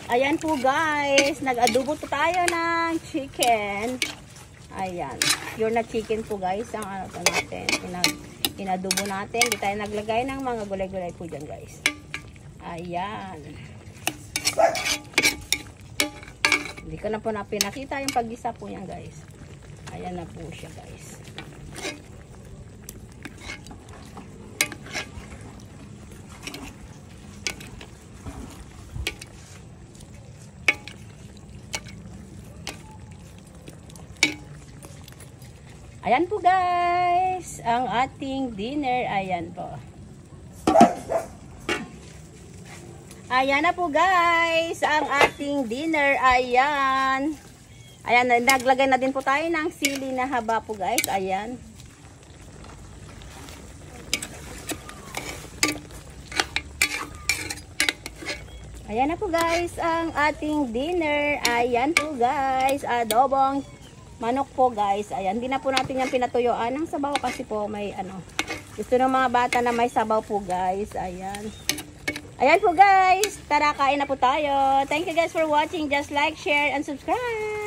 Ayan po guys, nag-adobo po tayo ng chicken. Ayan, pure na chicken po guys ang ano to natin. Inadobo natin. Hindi tayo naglagay ng mga gulay-gulay po dyan guys. Ayan. Hindi ko na po pinakita yung paggisa po yan guys. Ayan na po siya guys. Ayan po guys, ang ating dinner. Ayan po. Ayan na po guys, ang ating dinner. Ayan. Ayan, naglagay na din po tayo ng sili na haba po guys. Ayan. Ayan na po guys, ang ating dinner. Ayan po guys, adobong manok po guys. Ayan, hindi na po natin yung pinatuyuan ng sabaw kasi po may ano. Gusto ng mga bata na may sabaw po guys. Ayan. Ayan po guys. Tara, kain na po tayo. Thank you guys for watching. Just like, share, and subscribe.